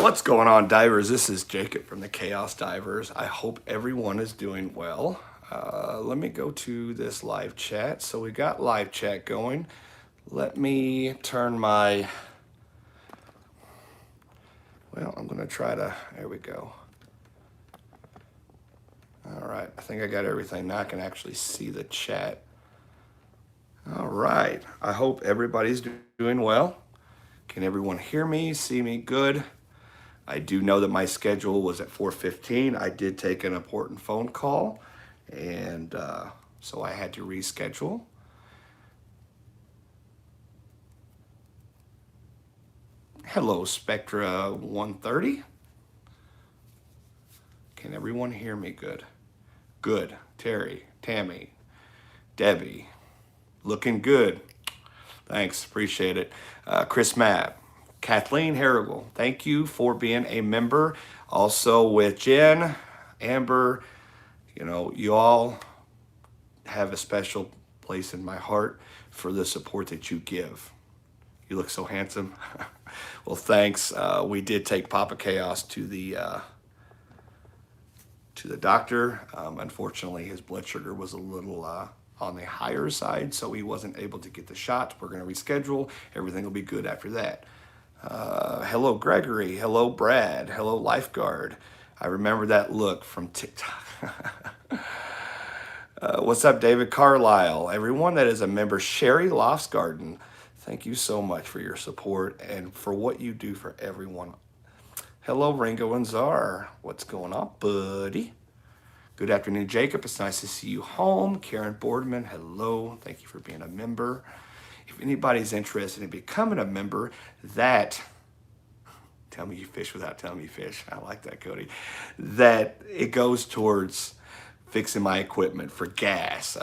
What's going on, divers? This is Jacob from the Chaos Divers. I hope everyone is doing well. Let me go to this live chat. So we got live chat going. Let me turn my, well, I'm going to try to, there we go. All right, I think I got everything. Now I can actually see the chat. All right, I hope everybody's doing well. Can everyone hear me, see me good? I do know that my schedule was at 4:15. I did take an important phone call, and so I had to reschedule. Hello, Spectra 130. Can everyone hear me good? Good. Terry, Tammy, Debbie, looking good. Thanks, appreciate it. Chris Mapp, Kathleen Harrigal, thank you for being a member. Also with Jen, Amber, you all have a special place in my heart for the support that you give. You look so handsome. Well, thanks. We did take Papa Chaos to the doctor. Unfortunately, his blood sugar was a little on the higher side, so he wasn't able to get the shot. We're going to reschedule. Everything will be good after that. Hello, Gregory. Hello, Brad. Hello, Lifeguard. I remember that look from TikTok. What's up, David Carlisle? Everyone that is a member, Sherry Loftsgarden, thank you so much for your support and for what you do for everyone. Hello, Ringo and Czar. What's going on, buddy? Good afternoon, Jacob. It's nice to see you home. Karen Boardman, hello. Thank you for being a member. If anybody's interested in becoming a member, tell me you fish without telling me you fish. I like that, Cody. That it goes towards fixing my equipment for gas,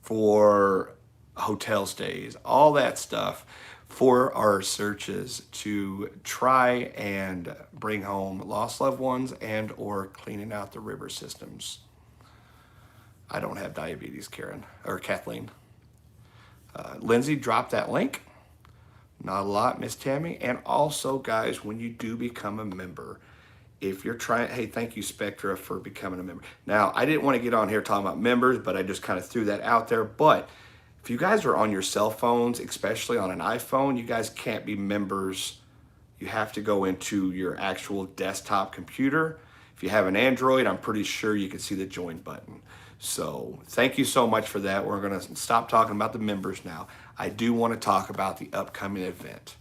for hotel stays, all that stuff for our searches to try and bring home lost loved ones and or cleaning out the river systems. I don't have diabetes, Karen or Kathleen. Lindsay, drop that link. Not a lot, Miss Tammy. And also, guys, when you do become a member, if you're trying, hey, thank you, Spectra, for becoming a member. Now, I didn't want to get on here talking about members, but I just kind of threw that out there. But if you guys are on your cell phones, especially on an iPhone, you guys can't be members. You have to go into your actual desktop computer. If you have an Android, I'm pretty sure you can see the join button. So thank you so much for that. We're going to stop talking about the members now. I do want to talk about the upcoming event.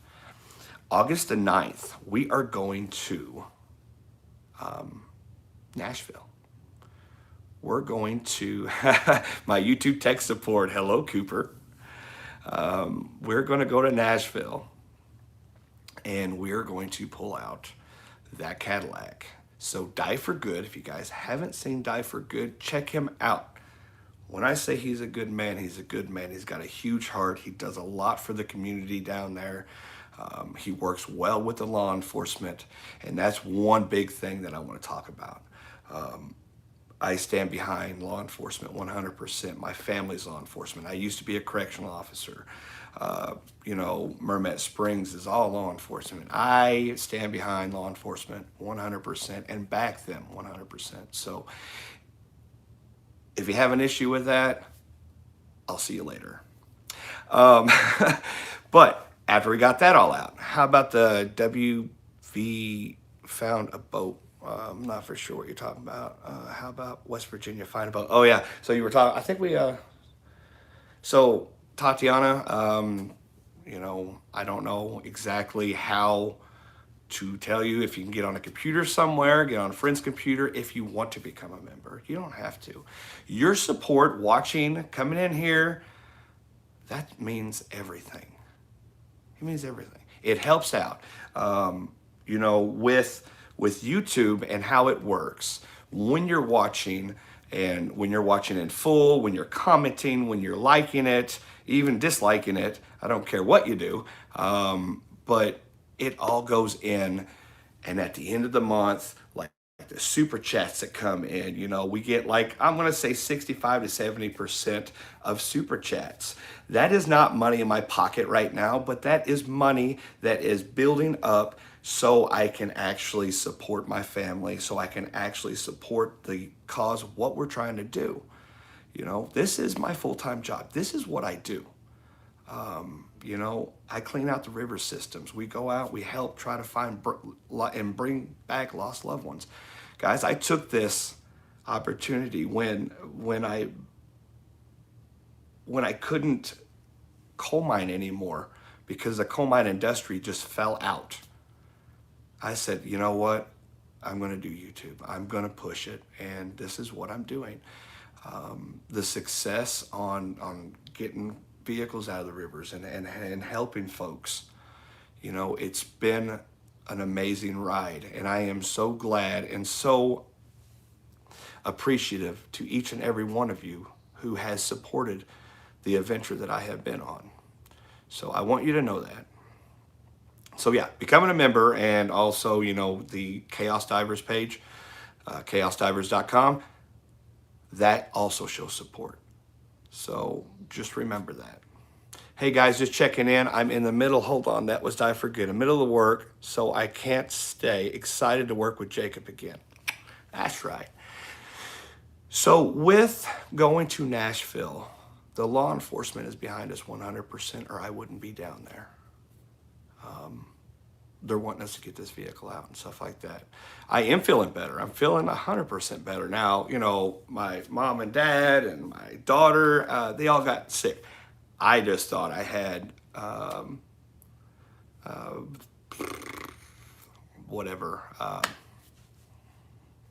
August the 9th, we are going to Nashville. We're going to my YouTube tech support. Hello, Cooper. We're going to go to Nashville and we're going to pull out that Cadillac. So Die for Good, if you guys haven't seen Die for Good, check him out. When I say he's a good man, he's a good man. He's got a huge heart. He does a lot for the community down there. He works well with the law enforcement, and that's one big thing that I want to talk about. I stand behind law enforcement 100%. My family's law enforcement. I used to be a correctional officer. Mermet Springs is all law enforcement. I stand behind law enforcement 100% and back them 100%. So if you have an issue with that, I'll see you later. But after we got that all out, how about the WV found a boat? I'm not for sure what you're talking about. How about West Virginia find a boat? Oh yeah, so you were talking, I think so Tatiana, I don't know exactly how to tell you if you can get on a computer somewhere, get on a friend's computer if you want to become a member. You don't have to. Your support, watching, coming in here, that means everything. It means everything. It helps out. With YouTube and how it works, when you're watching and when you're watching in full, when you're commenting, when you're liking it, even disliking it, I don't care what you do, but it all goes in. And at the end of the month, like the super chats that come in. You know, we get like, I'm going to say 65 to 70% of super chats. That is not money in my pocket right now, but that is money that is building up so I can actually support my family, so I can actually support the cause of what we're trying to do. You know, this is my full-time job. This is what I do. You know, I clean out the river systems. We go out, we help try to find and bring back lost loved ones. Guys, I took this opportunity when I couldn't coal mine anymore because the coal mine industry just fell out. I said, you know what? I'm going to do YouTube. I'm going to push it, and this is what I'm doing. The success on getting vehicles out of the rivers and helping folks, you know, it's been an amazing ride, and I am so glad and so appreciative to each and every one of you who has supported the adventure that I have been on. So I want you to know that. So yeah, becoming a member, and also, you know, the Chaos Divers page, chaosdivers.com, that also shows support. So just remember that. Hey guys, just checking in. I'm in the middle, hold on, that was Die for Good, in the middle of work, so I can't stay. Excited to work with Jacob again. That's right. So with going to Nashville, the law enforcement is behind us 100%, or I wouldn't be down there. They're wanting us to get this vehicle out and stuff like that. I am feeling better. I'm feeling 100% better. Now, you know, my mom and dad and my daughter, they all got sick. I just thought I had whatever,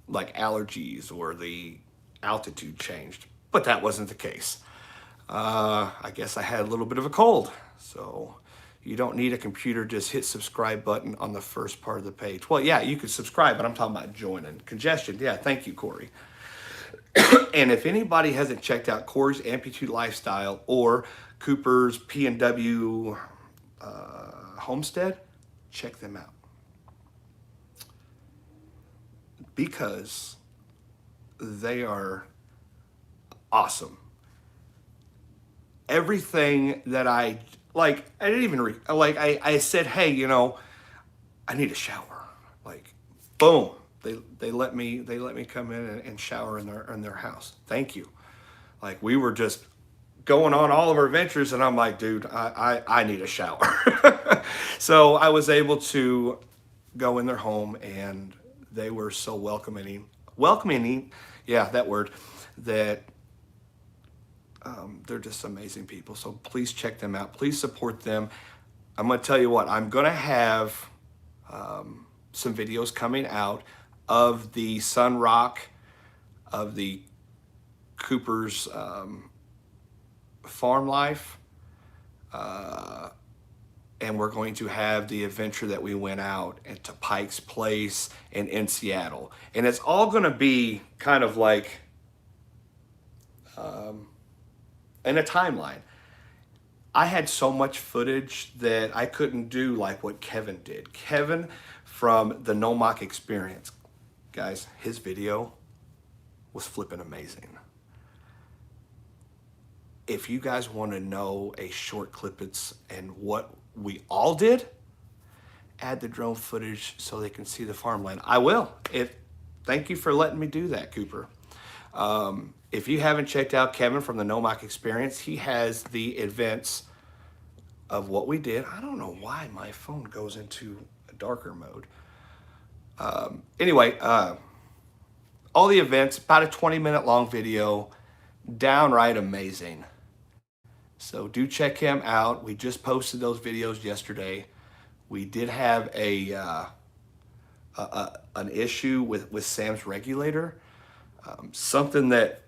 like allergies or the altitude changed, but that wasn't the case. I guess I had a little bit of a cold, so you don't need a computer, just hit subscribe button on the first part of the page. Well, yeah, you could subscribe, but I'm talking about joining. Congestion, yeah, thank you, Corey. And if anybody hasn't checked out Corey's Amputee Lifestyle or Cooper's P&W Homestead, check them out. Because they are awesome. Everything that I didn't even I said, hey, you know, I need a shower. Like, boom, they let me come in and shower in their house. Thank you. Like, we were just going on all of our adventures, and I'm like, dude, I need a shower. So I was able to go in their home, and they were so welcoming, yeah, that word, that they're just amazing people. So please check them out. Please support them. I'm going to tell you what, I'm going to have some videos coming out of the Sun Rock, of the Cooper's farm life. And we're going to have the adventure that we went out into Pike's Place and in Seattle. And it's all going to be kind of like in a timeline. I had so much footage that I couldn't do like what Kevin did. Kevin from the NOMOC Experience, guys, his video was flipping amazing. If you guys want to know a short clip and what we all did, add the drone footage so they can see the farmland. I will. Thank you for letting me do that, Cooper. If you haven't checked out Kevin from the NOMOC Experience, he has the events of what we did. I don't know why my phone goes into a darker mode. Anyway, all the events, about a 20-minute long video, downright amazing. So do check him out. We just posted those videos yesterday. We did have an issue with Sam's regulator. Something that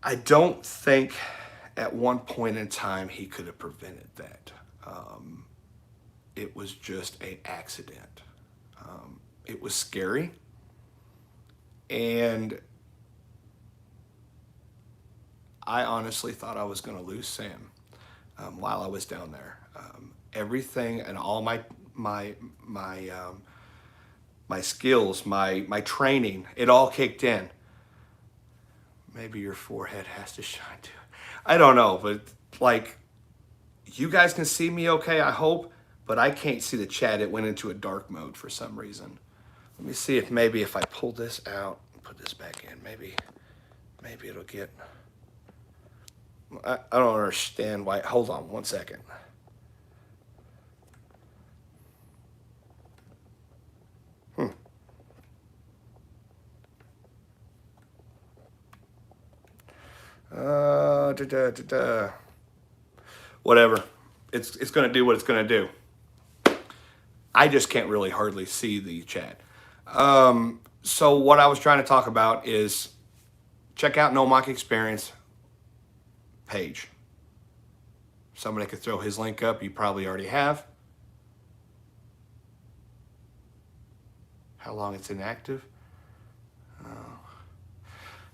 I don't think at one point in time he could have prevented that. It was just an accident. It was scary. And I honestly thought I was going to lose Sam while I was down there. Everything and all my my skills, my training, it all kicked in. Maybe your forehead has to shine too. I don't know, but like, you guys can see me okay, I hope, but I can't see the chat. It went into a dark mode for some reason. Let me see if maybe if I pull this out, put this back in, maybe it'll get, I don't understand why. Hold on one second. Da, da, da, da. Whatever. It's going to do what it's going to do. I just can't really hardly see the chat. So what I was trying to talk about is check out No Mock Experience page. Somebody could throw his link up. You probably already have. How long it's inactive?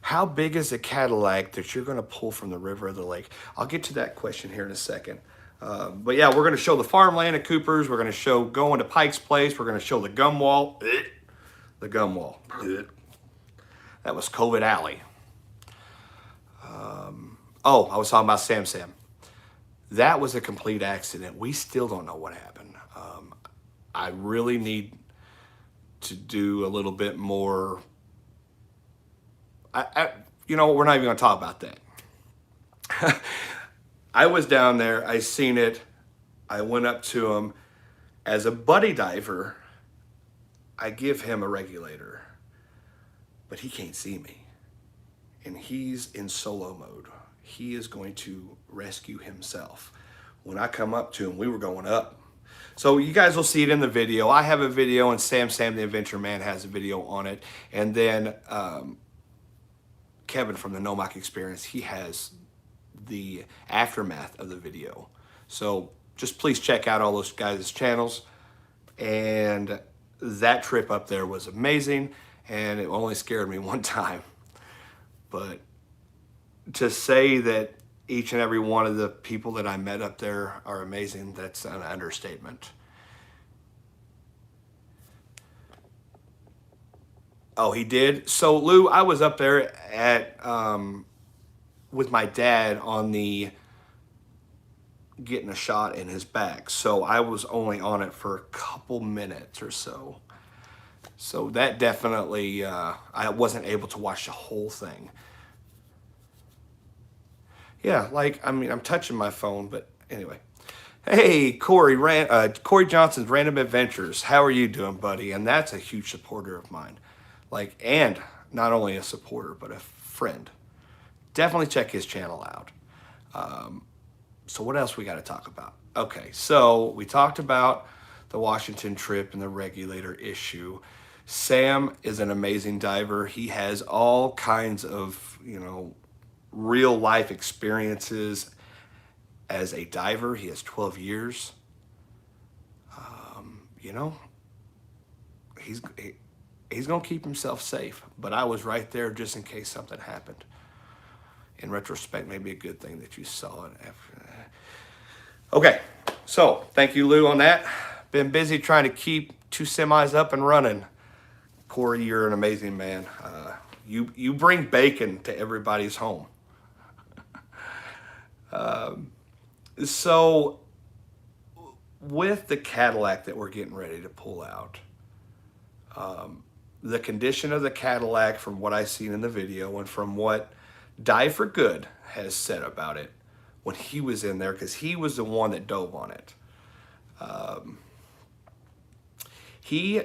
How big is a Cadillac that you're going to pull from the river or the lake? I'll get to that question here in a second. But yeah, we're going to show the farmland at Cooper's. We're going to show going to Pike's Place. We're going to show the gum wall. The gum wall. That was COVID Alley. Oh, I was talking about Sam Sam. That was a complete accident. We still don't know what happened. I really need to do a little bit more. You know, we're not even going to talk about that. I was down there. I seen it. I went up to him. As a buddy diver, I give him a regulator, but he can't see me. And he's in solo mode. He is going to rescue himself. When I come up to him, we were going up. So you guys will see it in the video. I have a video, and Sam Sam the Adventure Man has a video on it. And then Kevin from the No Mock Experience, he has the aftermath of the video. So just please check out all those guys' channels. And that trip up there was amazing, and it only scared me one time. But to say that each and every one of the people that I met up there are amazing, that's an understatement. Oh, he did? So, Lou, I was up there at with my dad on the getting a shot in his back. So I was only on it for a couple minutes or so. So that definitely, I wasn't able to watch the whole thing. Yeah, like, I mean, I'm touching my phone, but anyway. Hey, Corey Johnson's Random Adventures. How are you doing, buddy? And that's a huge supporter of mine. Like, and not only a supporter, but a friend. Definitely check his channel out. So what else we got to talk about? Okay, so we talked about the Washington trip and the regulator issue. Sam is an amazing diver. He has all kinds of, you know, real life experiences as a diver. He has 12 years. You know, he's going to keep himself safe. But I was right there just in case something happened. In retrospect, maybe a good thing that you saw it after that. Okay, so thank you, Lou, on that. Been busy trying to keep 2 semis up and running. Corey, you're an amazing man. You bring bacon to everybody's home. So with the Cadillac that we're getting ready to pull out, the condition of the Cadillac, from what I've seen in the video and from what Dive for Good has said about it when he was in there, because he was the one that dove on it. He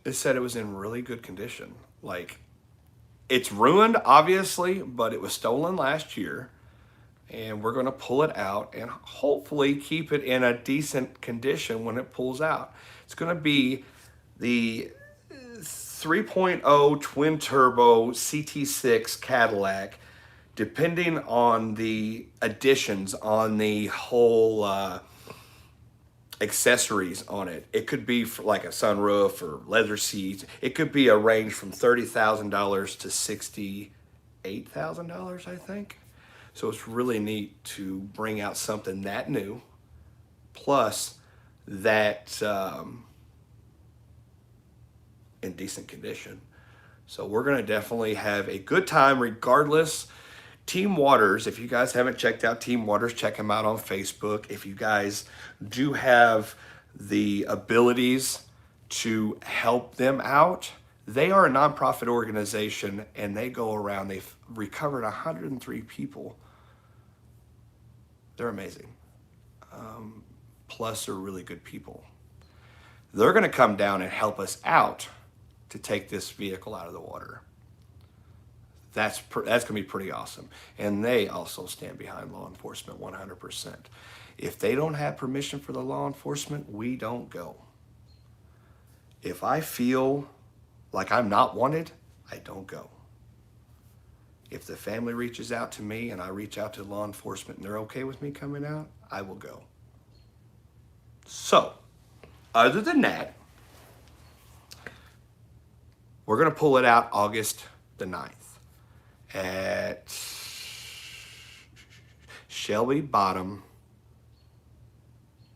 said it was in really good condition. Like, it's ruined, obviously, but it was stolen last year. And we're going to pull it out and hopefully keep it in a decent condition when it pulls out. It's going to be the 3.0 twin turbo CT6 Cadillac, depending on the additions on the whole accessories on it. It could be for like a sunroof or leather seats. It could be a range from $30,000 to $68,000, I think. So it's really neat to bring out something that new, plus that in decent condition. So we're going to definitely have a good time regardless. Team Waters, if you guys haven't checked out Team Waters, check them out on Facebook. If you guys do have the abilities to help them out, they are a nonprofit organization and they go around, they've recovered 103 people. They're amazing. Plus, they're really good people. They're going to come down and help us out to take this vehicle out of the water. That's going to be pretty awesome. And they also stand behind law enforcement 100%. If they don't have permission for the law enforcement, we don't go. If I feel like I'm not wanted, I don't go. If the family reaches out to me and I reach out to law enforcement and they're okay with me coming out, I will go. So, other than that, we're going to pull it out August the 9th at Shelby Bottom.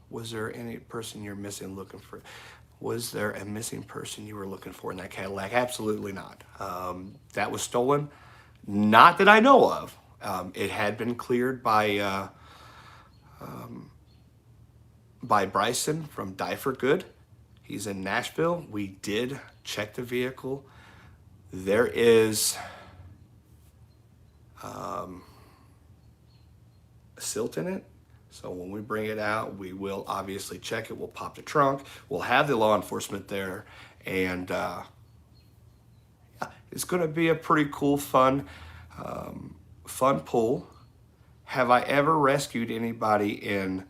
Was there any person you're missing looking for? Was there a missing person you were looking for in that Cadillac? Absolutely not. That was stolen. Not that I know of. It had been cleared by Bryson from Die for Good. He's in Nashville. We did check the vehicle. There is a silt in it. So when we bring it out, we will obviously check it. We'll pop the trunk. We'll have the law enforcement there. And it's going to be a pretty cool, fun pull. Have I ever rescued anybody in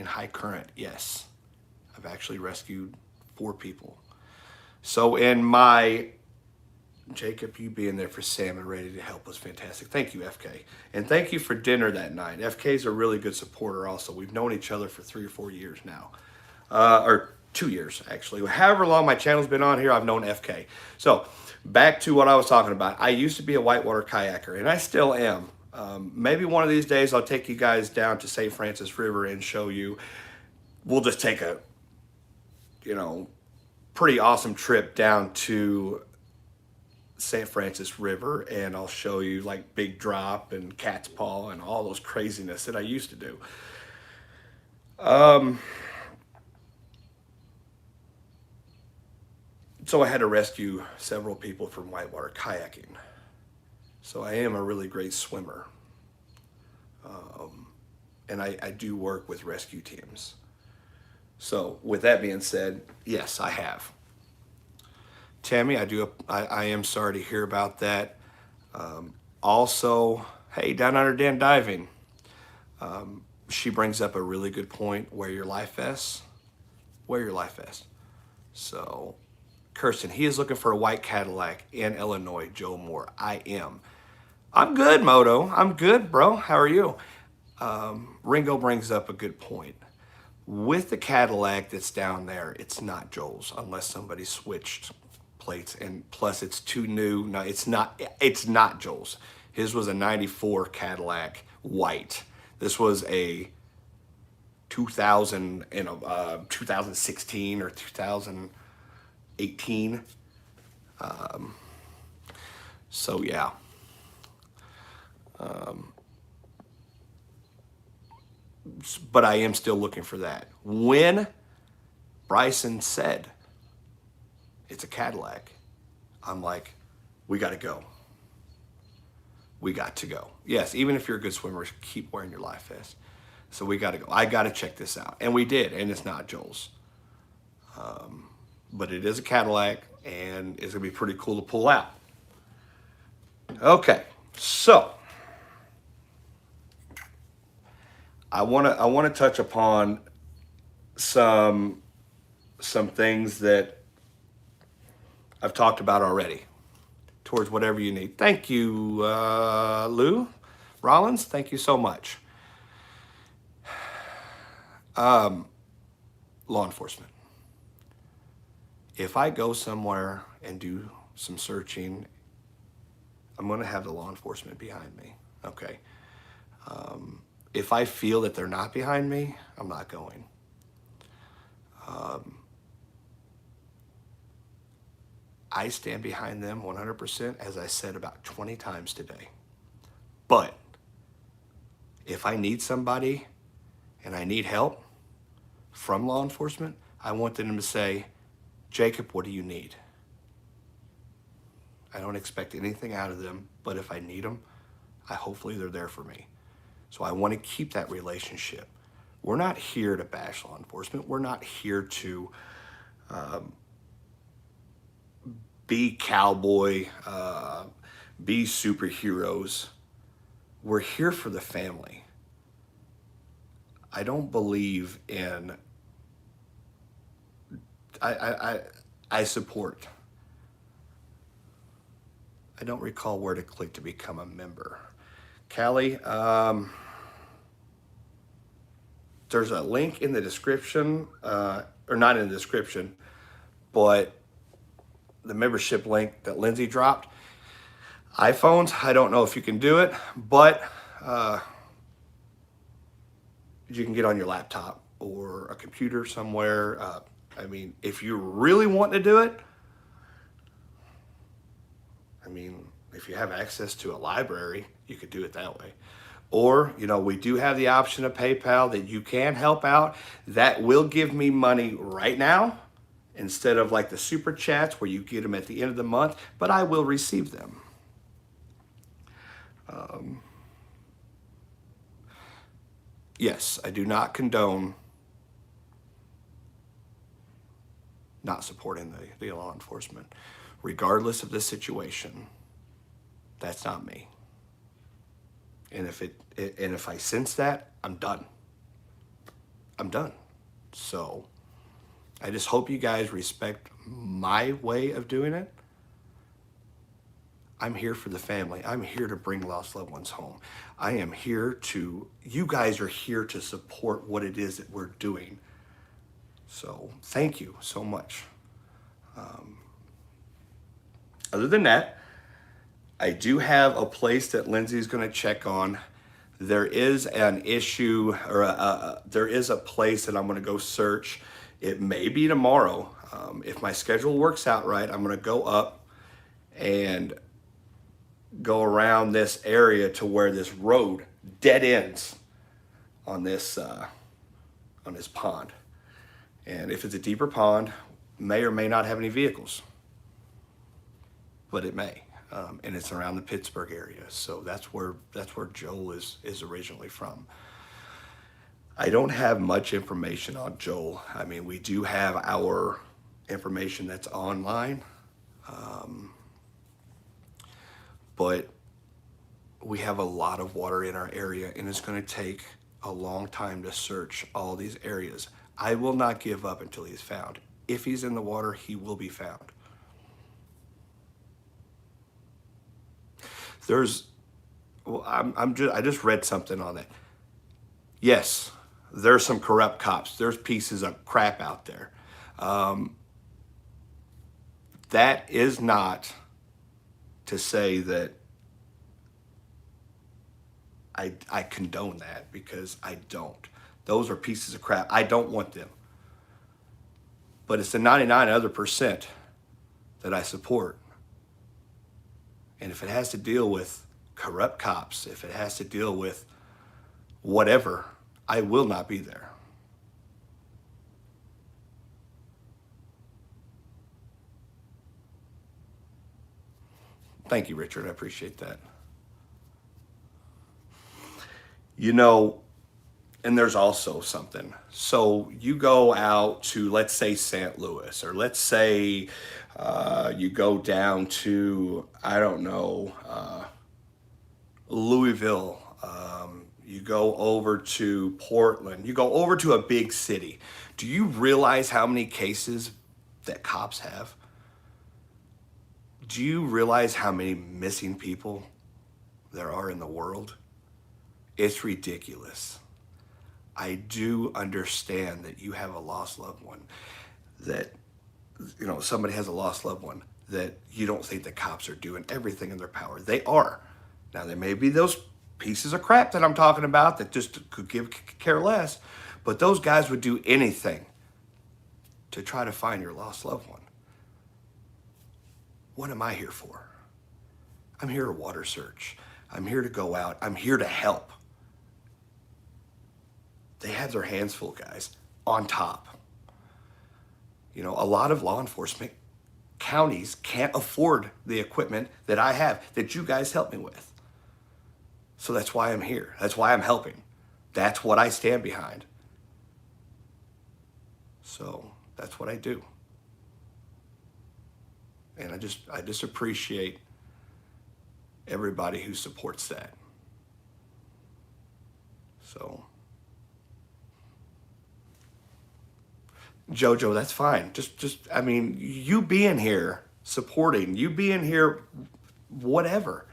high current? Yes. I've actually rescued 4 people. So in my, Jacob, you being there for Sam and ready to help was fantastic. Thank you, FK. And thank you for dinner that night. FK's a really good supporter also. We've known each other for 3 or 4 years now. Or 2 years, actually. However long my channel's been on here, I've known FK. So, back to what I was talking about. I used to be a whitewater kayaker, and I still am. Maybe one of these days I'll take you guys down to St. Francis River and show you. We'll just take a, pretty awesome trip down to St. Francis River, and I'll show you like Big Drop and Cat's Paw and all those craziness that I used to do. So I had to rescue several people from whitewater kayaking. So I am a really great swimmer. And I do work with rescue teams. So with that being said, yes, I have. Tammy, I am sorry to hear about that. Also, hey, Down Under Dan Diving. She brings up a really good point. Wear your life vest. Wear your life vest. So, Kirsten, he is looking for a white Cadillac in Illinois. Joe Moore, I am. I'm good, Moto. I'm good, bro. How are you? Ringo brings up a good point. With the Cadillac that's down there, it's not Joel's unless somebody switched plates, and plus it's too new. No, it's not Joel's. His was a 94 Cadillac white. This was a 2016 or 2018. So yeah. But I am still looking for that. When Bryson said it's a Cadillac, I'm like, we got to go. We got to go. Yes, even if you're a good swimmer, keep wearing your life vest. So we got to go. I got to check this out. And we did, and it's not Joel's. But it is a Cadillac, and it's going to be pretty cool to pull out. Okay, so I want to touch upon some things that I've talked about already towards whatever you need. Thank you, Lou Rollins. Thank you so much. Law enforcement. If I go somewhere and do some searching I'm going to have the law enforcement behind me. Okay. If I feel that they're not behind me, I'm not going. I stand behind them 100%, as I said about 20 times today. But if I need somebody and I need help from law enforcement, I want them to say, Jacob, what do you need? I don't expect anything out of them, but if I need them, hopefully they're there for me. So I want to keep that relationship. We're not here to bash law enforcement. We're not here to be cowboy, be superheroes. We're here for the family. I don't believe in, I support. I don't recall where to click to become a member. Callie, there's a link in the description, or not in the description, but the membership link that Lindsay dropped. iPhones, I don't know if you can do it, but you can get on your laptop or a computer somewhere. I mean, if you really want to do it, I mean, if you have access to a library, you could do it that way. Or, you know, we do have the option of PayPal that you can help out. That will give me money right now instead of like the super chats where you get them at the end of the month, but I will receive them. Yes, I do not condone not supporting the law enforcement, regardless of the situation. That's not me. And if I sense that, I'm done. I'm done. So I just hope you guys respect my way of doing it. I'm here for the family. I'm here to bring lost loved ones home. I am here to, you guys are here to support what it is that we're doing. So thank you so much. Other than that, I do have a place that Lindsay's going to check on. There is an issue, or there is a place that I'm going to go search. It may be tomorrow. If my schedule works out right, I'm going to go up and go around this area to where this road dead ends on this pond. And if it's a deeper pond, may or may not have any vehicles, but it may. And it's around the Pittsburgh area. So that's where Joel is originally from. I don't have much information on Joel. I mean, we do have our information that's online, but we have a lot of water in our area, and it's going to take a long time to search all these areas. I will not give up until he's found. If he's in the water, he will be found. I just read something on that. Yes, there's some corrupt cops. There's pieces of crap out there. That is not to say that I condone that, because I don't. Those are pieces of crap. I don't want them. But it's the 99 other percent that I support. And if it has to deal with corrupt cops, if it has to deal with whatever, I will not be there. Thank you, Richard. I appreciate that. You know, and there's also something. So you go out to, let's say, St. Louis, or let's say you go down to, I don't know, Louisville. You go over to Portland. You go over to a big city. Do you realize how many cases that cops have? Do you realize how many missing people there are in the world? It's ridiculous. I do understand that you have a lost loved one, that, you know, somebody has a lost loved one. that you don't think the cops are doing everything in their power. They are. Now, there may be those pieces of crap that I'm talking about that just could care less, but those guys would do anything to try to find your lost loved one. What am I here for? I'm here to water search. I'm here to go out. I'm here to help. They have their hands full, guys, on top. You know, a lot of law enforcement counties can't afford the equipment that I have, that you guys help me with. So that's why I'm here. That's why I'm helping. That's what I stand behind. So that's what I do. And I just appreciate everybody who supports that. So, Jojo, that's fine. I mean, you being here, supporting, you being here, whatever.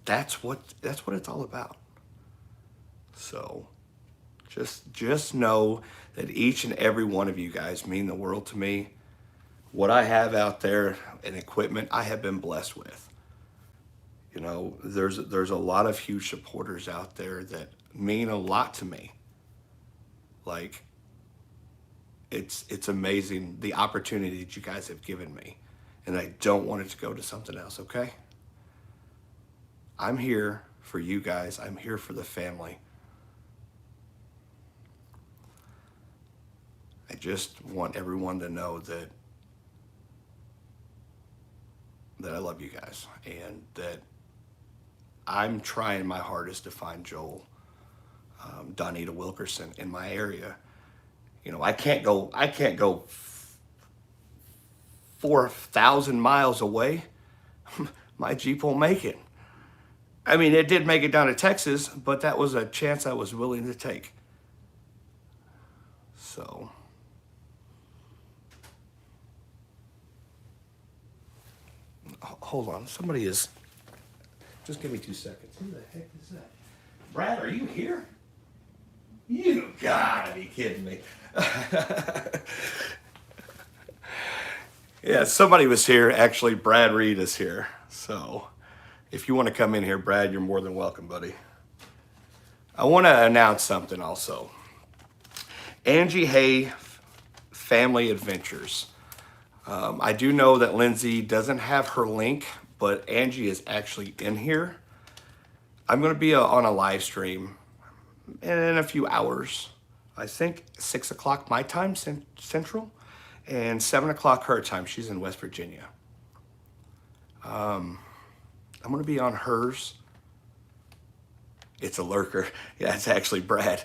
That's what it's all about. So, just know that each and every one of you guys mean the world to me. What I have out there and equipment, I have been blessed with. You know, there's a lot of huge supporters out there that mean a lot to me. Like, it's amazing the opportunity that you guys have given me, and I don't want it to go to something else. Okay, I'm here for you guys. I'm here for the family. I just want everyone to know that I love you guys, and that I'm trying my hardest to find Joel, Donita Wilkerson in my area. You know, I can't go 4,000 miles away. My Jeep won't make it. I mean, it did make it down to Texas, but that was a chance I was willing to take. So, hold on. Somebody is, just give me 2 seconds. Who the heck is that? Brad, are you here? You gotta be kidding me. Yeah, somebody was here. Actually, Brad Reed is here. So if you want to come in here, Brad, you're more than welcome, buddy. I want to announce something also. Angie Hay Family Adventures. I do know that Lindsay doesn't have her link, but Angie is actually in here. I'm going to be on a live stream in a few hours. I think 6 o'clock my time, Central, and 7 o'clock her time. She's in West Virginia. I'm going to be on hers. It's a lurker. Yeah, it's actually Brad.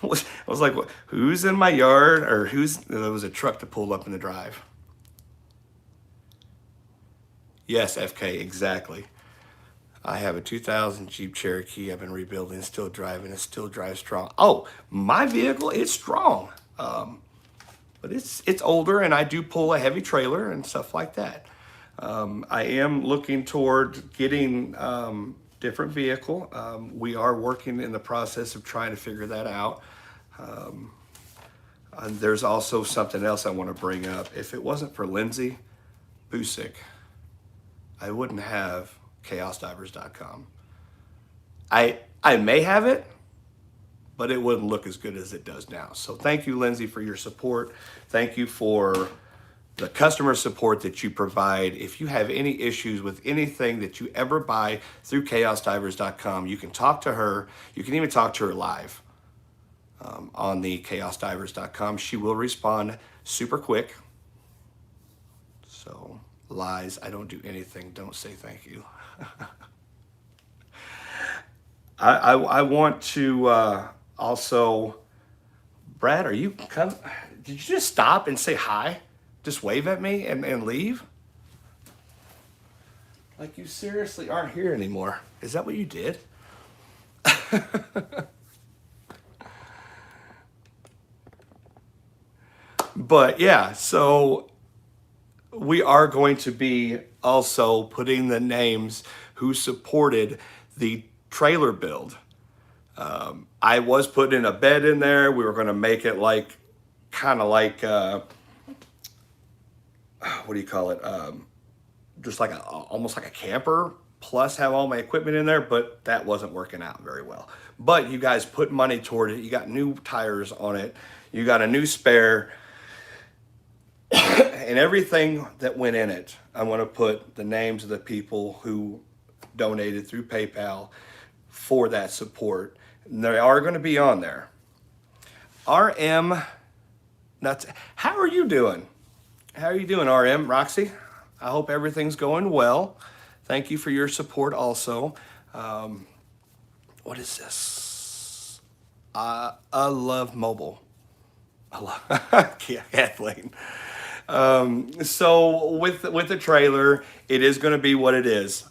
I was like, who's in my yard? Or there was a truck that pulled up in the drive. Yes, FK, exactly. I have a 2000 Jeep Cherokee. I've been rebuilding, still driving. It still drives strong. Oh, my vehicle, it's strong. But it's older, and I do pull a heavy trailer and stuff like that. I am looking toward getting different vehicle. We are working in the process of trying to figure that out. And there's also something else I want to bring up. If it wasn't for Lindsay Busick, I wouldn't have chaosdivers.com. I may have it, but it wouldn't look as good as it does now. So thank you, Lindsay, for your support. Thank you for the customer support that you provide. If you have any issues with anything that you ever buy through chaosdivers.com, you can talk to her. You can even talk to her live on the chaosdivers.com. She will respond super quick. So, lies, I don't do anything. Don't say thank you. I want to also, Brad, are you coming? Did you just stop and say hi? Just wave at me and leave? Like you seriously aren't here anymore. Is that what you did? But yeah, so we are going to be also putting the names who supported the trailer build. I was putting a bed in there. We were going to make it like, kind of like, what do you call it? just like almost like a camper, plus have all my equipment in there, but that wasn't working out very well. But you guys put money toward it. You got new tires on it. You got a new spare and everything that went in it. I want to put the names of the people who donated through PayPal for that support. And they are going to be on there. RM Nuts. How are you doing? How are you doing, RM? Roxy? I hope everything's going well. Thank you for your support also. What is this? I love mobile. I love Kathleen. So with the trailer, it is going to be what it is.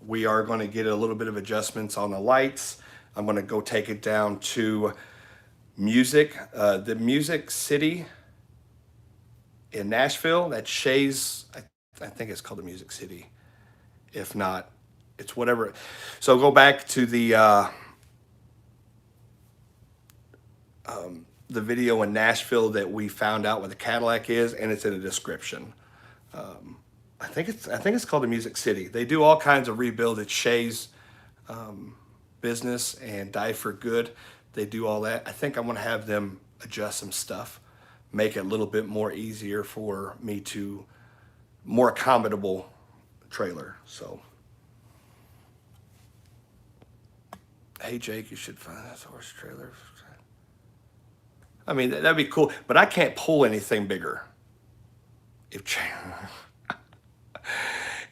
We are going to get a little bit of adjustments on the lights. I'm going to go take it down to the Music City in Nashville. That's Shay's. I think it's called the Music City. If not, it's whatever. So go back to the video in Nashville that we found out what the Cadillac is, and it's in the description. I think it's called the Music City. They do all kinds of rebuild. It's Shay's business and Die for Good. They do all that. I think I'm gonna have them adjust some stuff, make it a little bit more easier for me to more accommodable trailer. So, hey Jake, you should find this horse trailer. I mean, that'd be cool, but I can't pull anything bigger.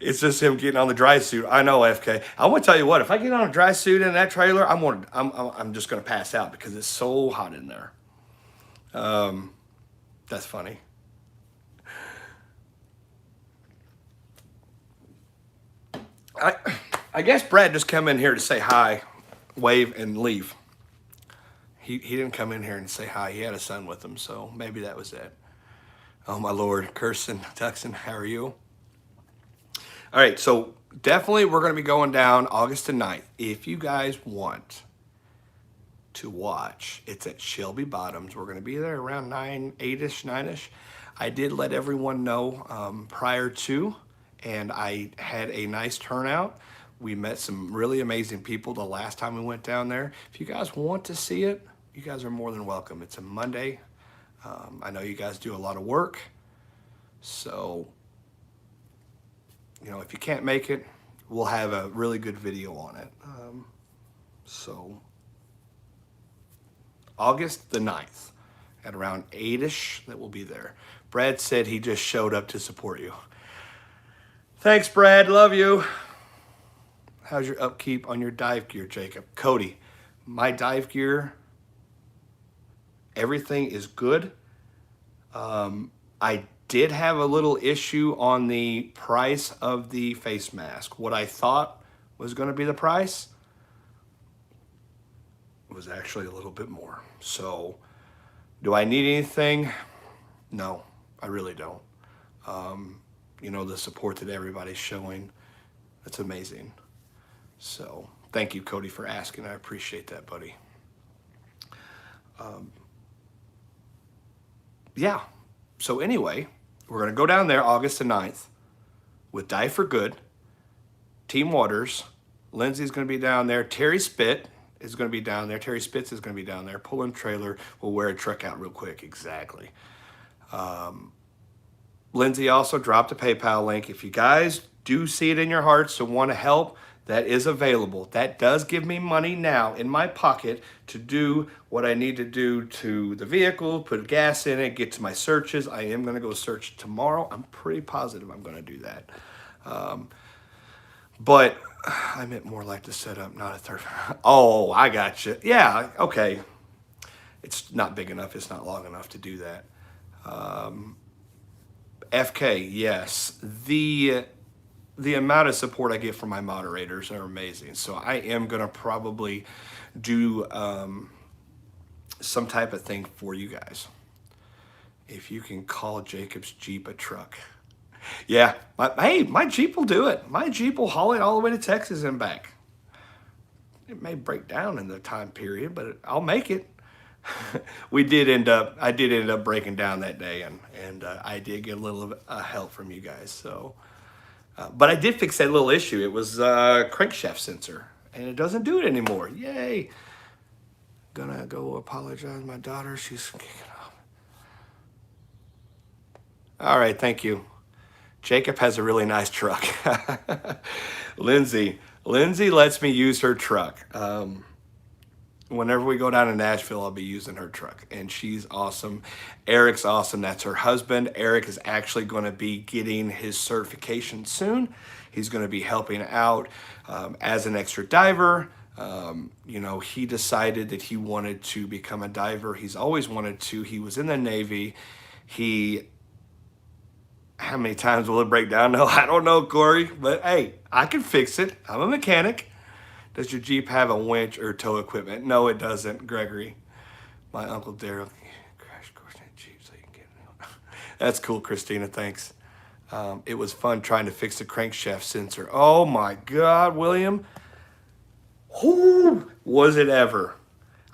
It's just him getting on the dry suit. I know, FK. I want to tell you what, if I get on a dry suit in that trailer, I'm just going to pass out because it's so hot in there. That's funny. I guess Brad just come in here to say hi, wave, and leave. He didn't come in here and say hi. He had a son with him, so maybe that was it. Oh, my Lord. Kirsten, Tuxon, how are you? All right, so definitely we're going to be going down August the 9th. If you guys want to watch, it's at Shelby Bottoms. We're going to be there around 8-ish, 9-ish. I did let everyone know prior to, and I had a nice turnout. We met some really amazing people the last time we went down there. If you guys want to see it, you guys are more than welcome. It's a Monday. I know you guys do a lot of work. So, you know, if you can't make it, we'll have a really good video on it. So, August the 9th at around 8-ish that we'll be there. Brad said he just showed up to support you. Thanks, Brad. Love you. How's your upkeep on your dive gear, Jacob? Cody, my dive gear, everything is good. I did have a little issue on the price of the face mask. What I thought was going to be the price was actually a little bit more. So, do I need anything? No, I really don't. You know, the support that everybody's showing, it's amazing. So, thank you, Cody, for asking. I appreciate that, buddy. Yeah. So anyway, we're going to go down there August the 9th with Die for Good, Team Waters. Lindsay's going to be down there. Terry Spitt is going to be down there. Terry Spitz is going to be down there. Pulling trailer. We'll wear a truck out real quick. Exactly. Lindsay also dropped a PayPal link. If you guys do see it in your hearts to want to help, that is available. That does give me money now in my pocket to do what I need to do to the vehicle, put gas in it, get to my searches. I am going to go search tomorrow. I'm pretty positive I'm going to do that. But I meant more like the setup, not a third. Oh, I got you. Yeah, okay. It's not big enough. It's not long enough to do that. FK, yes. The amount of support I get from my moderators are amazing. So I am going to probably do some type of thing for you guys. If you can call Jacob's Jeep a truck. Yeah, my Jeep will do it. My Jeep will haul it all the way to Texas and back. It may break down in the time period, but I'll make it. I did end up breaking down that day, and I did get a little help from you guys. So But I did fix that little issue. It was a crankshaft sensor, and it doesn't do it anymore. Yay! Gonna go apologize to my daughter. She's kicking off. All right, thank you. Jacob has a really nice truck. Lindsay lets me use her truck. Whenever we go down to Nashville, I'll be using her truck, and she's awesome. Eric's awesome. That's her husband. Eric is actually going to be getting his certification soon. He's going to be helping out as an extra diver. He decided that he wanted to become a diver. He's always wanted to. He was in the Navy. How many times will it break down? No, I don't know, Corey, but hey, I can fix it. I'm a mechanic. Does your Jeep have a winch or tow equipment? No, it doesn't, Gregory. My Uncle Daryl crash course in Jeep so you can get it. That's cool, Christina, thanks. It was fun trying to fix the crankshaft sensor. Oh my God, William. Whoo, was it ever.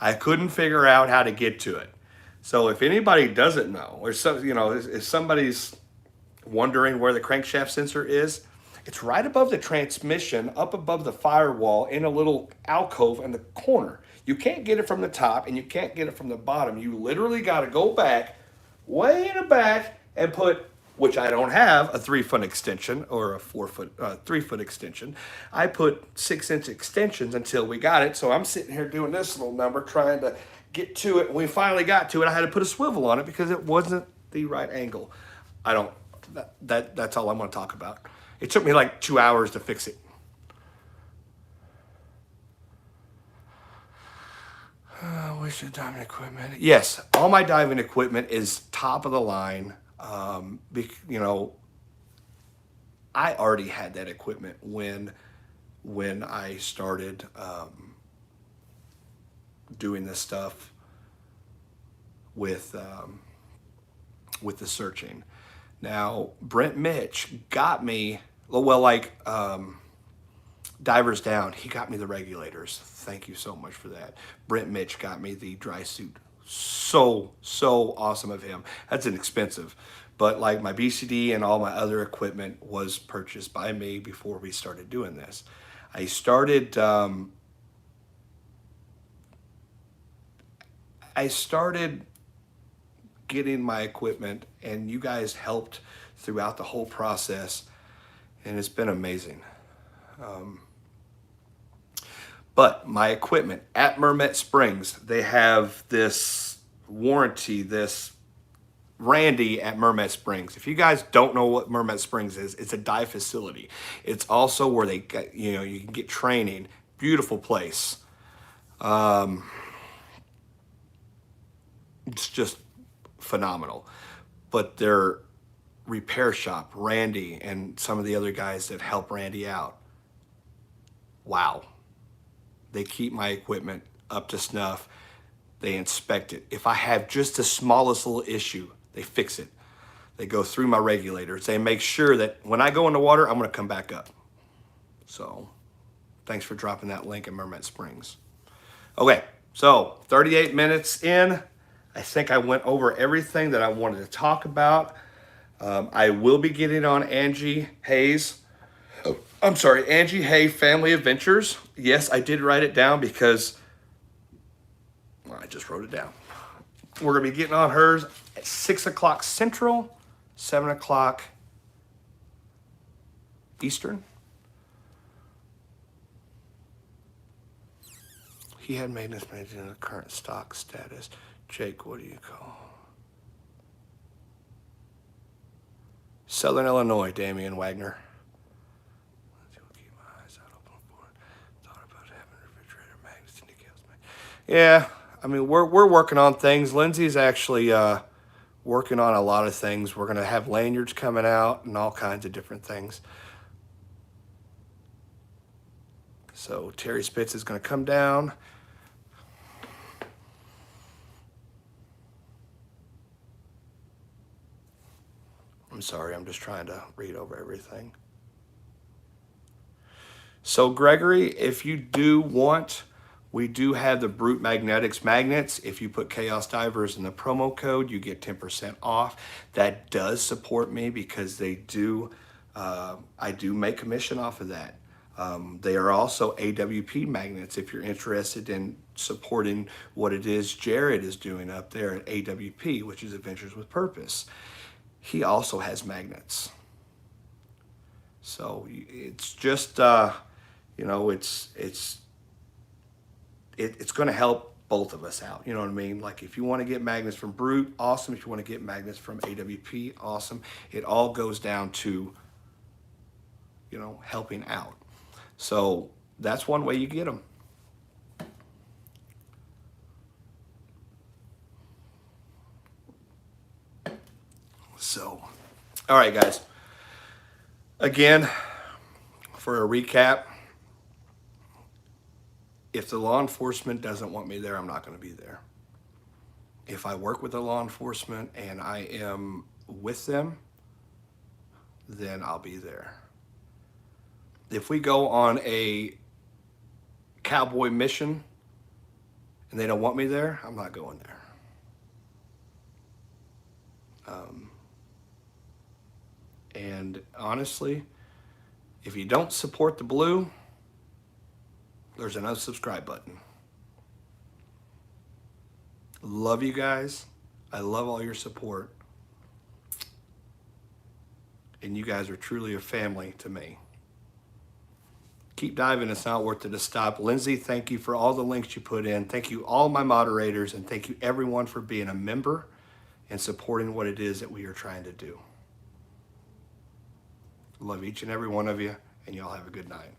I couldn't figure out how to get to it. So if anybody doesn't know, or if somebody's wondering where the crankshaft sensor is, it's right above the transmission, up above the firewall, in a little alcove in the corner. You can't get it from the top and you can't get it from the bottom. You literally got to go back, way in the back, and put, which I don't have, a 3-foot extension or a 3-foot extension. I put 6-inch extensions until we got it. So I'm sitting here doing this little number, trying to get to it. When we finally got to it, I had to put a swivel on it because it wasn't the right angle. That's all I'm going to talk about. It took me like 2 hours to fix it. What's your diving equipment? Yes, all my diving equipment is top of the line. I already had that equipment when I started doing this stuff with the searching. Now, Brent Mitch got me, Divers Down, he got me the regulators. Thank you so much for that. Brent Mitch got me the dry suit. So awesome of him. That's inexpensive. But like my BCD and all my other equipment was purchased by me before we started doing this. I started getting my equipment, and you guys helped throughout the whole process, and it's been amazing. But my equipment at Mermet Springs, they have this warranty, this Randy at Mermet Springs. If you guys don't know what Mermet Springs is, it's a dive facility. It's also where they get, you can get training. Beautiful place. It's just phenomenal. But their repair shop, Randy, and some of the other guys that help Randy out, wow. They keep my equipment up to snuff. They inspect it. If I have just the smallest little issue, they fix it. They go through my regulators. They make sure that when I go in the water, I'm going to come back up. So thanks for dropping that link in Mermet Springs. Okay, so 38 minutes in. I think I went over everything that I wanted to talk about. I will be getting on Angie Hayes. Angie Hay Family Adventures. Yes, I did write it down because I just wrote it down. We're going to be getting on hers at 6 o'clock Central, 7 o'clock Eastern. He had maintenance managed in the current stock status. Jake, what do you call? Southern Illinois, Damian Wagner. Yeah, I mean, we're working on things. Lindsay's actually working on a lot of things. We're going to have lanyards coming out and all kinds of different things. So Terry Spitz is going to come down. I'm sorry, I'm just trying to read over everything. So Gregory, if you do want, we do have the Brute Magnetics magnets. If you put Chaos Divers in the promo code, you get 10% off. That does support me because they do I do make commission off of that. They are also AWP magnets if you're interested in supporting what it is Jared is doing up there at AWP, which is Adventures with Purpose. He also has magnets. So it's just, it's going to help both of us out. You know what I mean? Like if you want to get magnets from Brute, awesome. If you want to get magnets from AWP, awesome. It all goes down to, helping out. So that's one way you get them. So, all right, guys. Again, for a recap, if the law enforcement doesn't want me there, I'm not going to be there. If I work with the law enforcement and I am with them, then I'll be there. If we go on a cowboy mission and they don't want me there, I'm not going there. And honestly, if you don't support the blue, there's an unsubscribe button. Love you guys. I love all your support. And you guys are truly a family to me. Keep diving. It's not worth it to stop. Lindsay, thank you for all the links you put in. Thank you all my moderators, and thank you everyone for being a member and supporting what it is that we are trying to do. Love each and every one of you, and y'all have a good night.